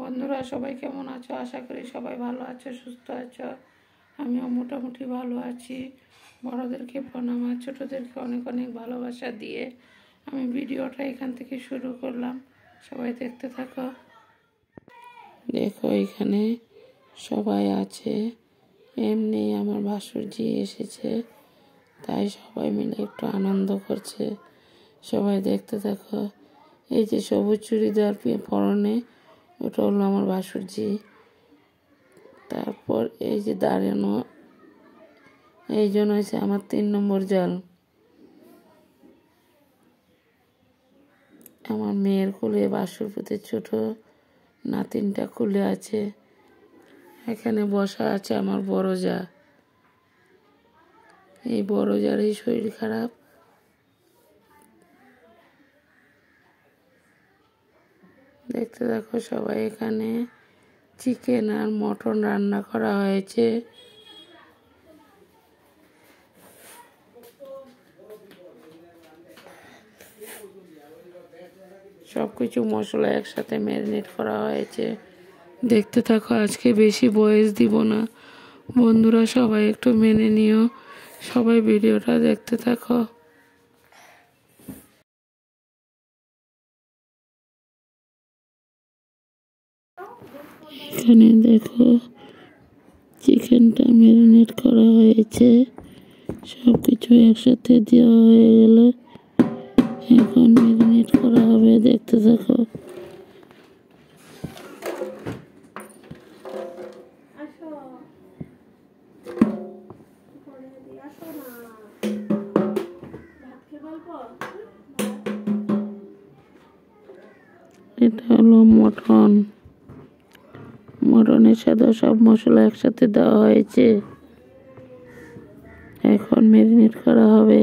বন্ধুরা সবাই কেমন আছো? আশা করি সবাই ভালো আছো, সুস্থ আছো। আমিও মোটামুটি ভালো আছি। বড়োদেরকে প্রণাম আর ছোটোদেরকে অনেক অনেক ভালোবাসা দিয়ে আমি ভিডিওটা এখান থেকে শুরু করলাম। সবাই দেখতে থাকো। দেখো এখানে সবাই আছে, এমনি আমার ভাসুরজি এসেছে, তাই সবাই মিলে একটু আনন্দ করছে। সবাই দেখতে থাকো। এই যে সবুজ চুড়িদার পরনে, ওটা হলো আমার ভাসুরজি। তারপর এই যে দাঁড়ানো, এই জন্য হয়েছে আমার 3 নম্বর জাল। আমার মেয়ের কোলে বাসুরপুতের ছোট নাতিনটা খুলে আছে। এখানে বসা আছে আমার বড় যা। এই বড় যারই শরীর খারাপ। দেখতে দেখো সবাই, এখানে চিকেন আর মটন রান্না করা হয়েছে। সবকিছু মশলা একসাথে ম্যারিনেট করা হয়েছে। দেখতে থাকো, আজকে বেশি ভয়েস দিব না বন্ধুরা, সবাই একটু মেনে নিও। সবাই ভিডিওটা দেখতে থাকো। এখানে দেখো চিকেনটা ম্যারিনেট করা হয়েছে, সব কিছু একসাথে দেওয়া হয়ে গেল। এখন ম্যারিনেট করা হবে, দেখতে থাকো। এটা হলো মটন। মটনের সাথে সব মশলা একসাথে দেওয়া হয়েছে, এখন ম্যারিনেট করা হবে।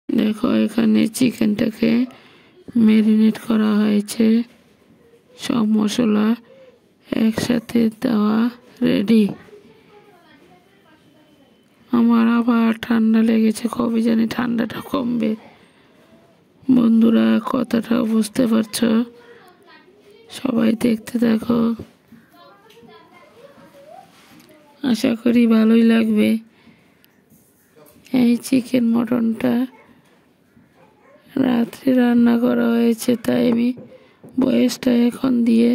দেখো এখানে চিকেনটাকে ম্যারিনেট করা হয়েছে, সব মশলা একসাথে দেওয়া রেডি। আমার আবার ঠান্ডা লেগেছে, কবে জানি ঠান্ডাটা কমবে। বন্ধুরা কথাটা বুঝতে পারছো? সবাই দেখতে দেখো, আশা করি ভালোই লাগবে। এই চিকেন মটনটা রাত্রে রান্না করা হয়েছে, তাই আমি বয়সটা এখন দিয়ে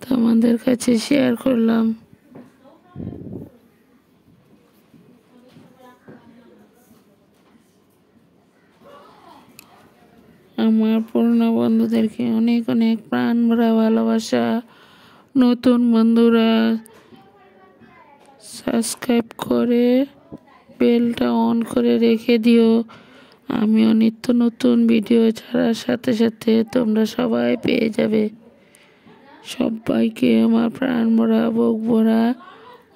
তোমাদের কাছে শেয়ার করলাম। আমার পুরনো বন্ধুদেরকে অনেক অনেক প্রাণ ভরা ভালোবাসা। নতুন বন্ধুরা সাবস্ক্রাইব করে বেলটা অন করে রেখে দিও। আমিও নিত্য নতুন ভিডিও ছাড়ার সাথে সাথে তোমরা সবাই পেয়ে যাবে। সবাইকে আমার প্রাণ ভরা বুক ভরা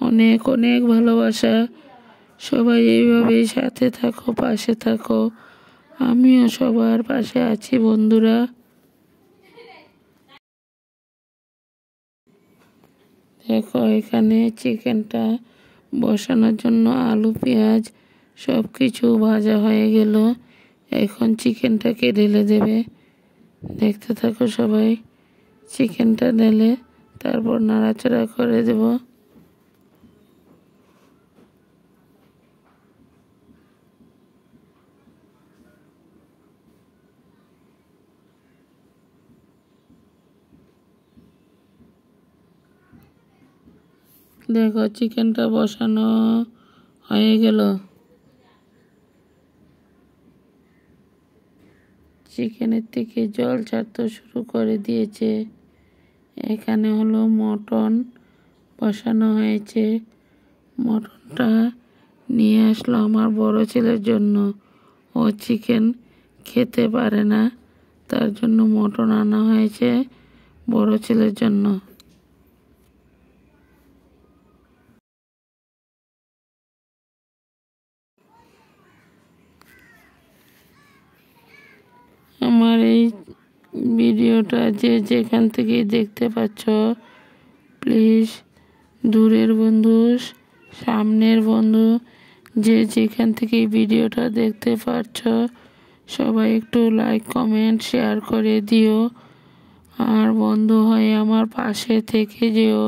অনেক অনেক ভালোবাসা। সবাই এইভাবেই সাথে থাকো, পাশে থাকো। আমিও সবার পাশে আছি বন্ধুরা। দেখো এখানে চিকেনটা বসানোর জন্য আলু পেঁয়াজ সব কিছু ভাজা হয়ে গেল, এখন চিকেনটাকে ঢেলে দেবে। দেখতে থাকো সবাই। চিকেনটা ঢেলে তারপর নাড়াচাড়া করে দেব। দেখো চিকেনটা বসানো হয়ে গেল। চিকেনের থেকে জল ছাড়তে শুরু করে দিয়েছে। এখানে হলো মটন বসানো হয়েছে। মটনটা নিয়ে আসলো আমার বড় ছেলের জন্য। ও চিকেন খেতে পারে না, তার জন্য মটন আনা হয়েছে বড় ছেলের জন্য। আমার এই ভিডিওটা যে যেখান থেকে দেখতে পাচ্ছ, প্লিজ দূরের বন্ধু, সামনের বন্ধু, যে যেখান থেকে এই ভিডিওটা দেখতে পাচ্ছ, সবাই একটু লাইক কমেন্ট শেয়ার করে দিও। আর বন্ধু হয়ে আমার পাশে থেকে যেও।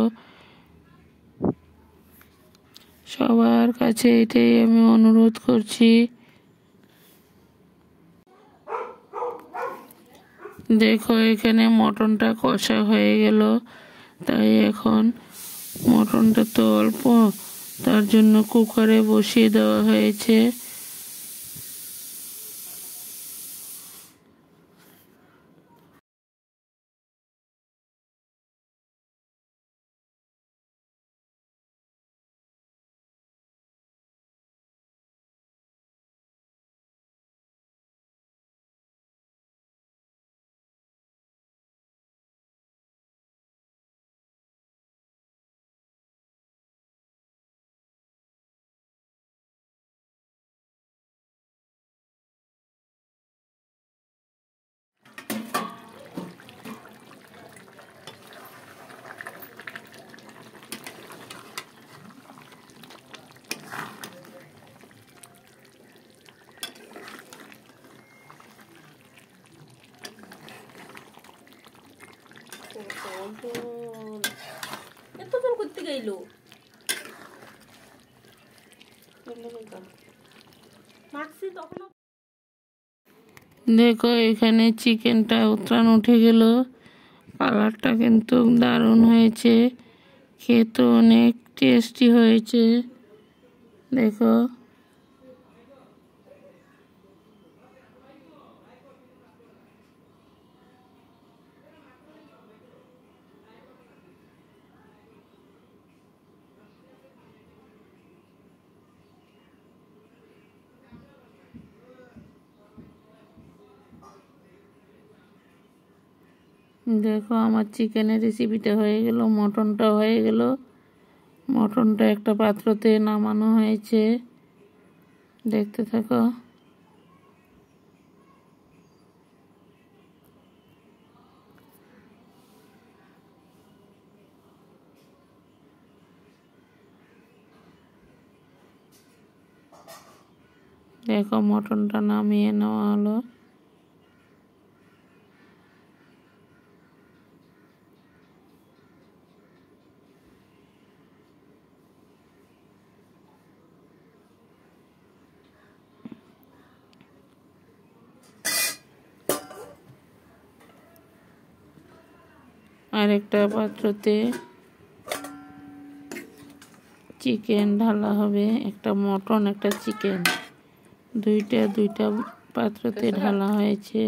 সবার কাছে এটাই আমি অনুরোধ করছি। দেখো এখানে মটনটা কষা হয়ে গেল, তাই এখন মটনটা তো অল্প, তার জন্য কুকারে বসিয়ে দেওয়া হয়েছে। এতজন করতে গেল, দেখো এখানে চিকেনটা উতরান উঠে গেল, কালারটা কিন্তু দারুণ হয়েছে, খেতে অনেক টেস্টি হয়েছে। দেখো দেখো আমার চিকেনের রেসিপিটা হয়ে গেল, মটনটা হয়ে গেল। মটনটা একটা পাত্রতে নামানো হয়েছে, দেখতে থাকো। দেখো মটনটা নামিয়ে নেওয়া হলো। আরেকটা পাত্রতে চিকেন ঢালা হবে, একটা মটন একটা চিকেন, দুইটা পাত্রতে ঢালা হয়েছে।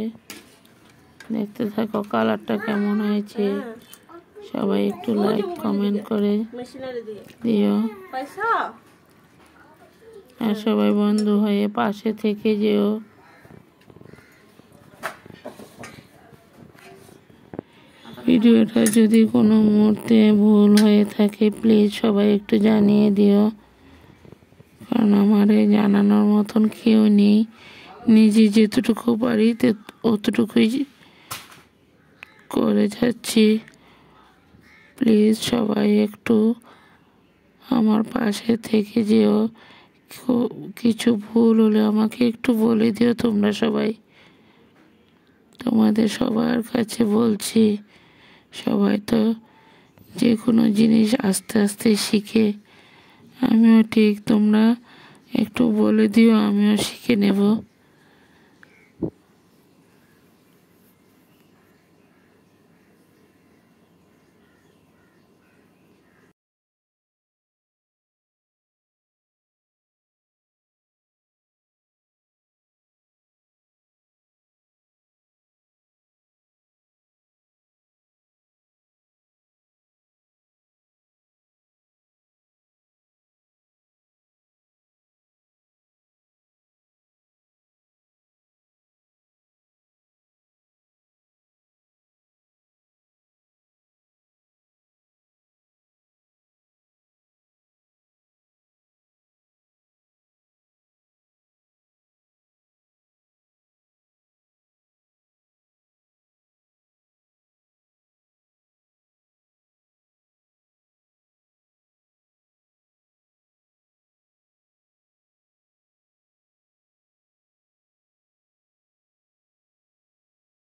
দেখতে থাকো কালারটা কেমন হয়েছে, সবাই একটু লাইক কমেন্ট করে দিও। আর সবাই বন্ধু হয়ে পাশে থেকে যেও। ভিডিওটা যদি কোনো মুহূর্তে ভুল হয়ে থাকে, প্লিজ সবাই একটু জানিয়ে দিও, কারণ আমার জানানোর মতন কেউ নেই। নিজে যেতটুকু পারি অতটুকুই করে যাচ্ছি। প্লিজ সবাই একটু আমার পাশে থেকে যেও। কিছু ভুল হলে আমাকে একটু বলে দিও তোমরা সবাই। তোমাদের সবার কাছে বলছি, সবাই তো যে কোনো জিনিস আস্তে আস্তে শিখে, আমিও ঠিক, তোমরা একটু বলে দিও, আমিও শিখে নেব।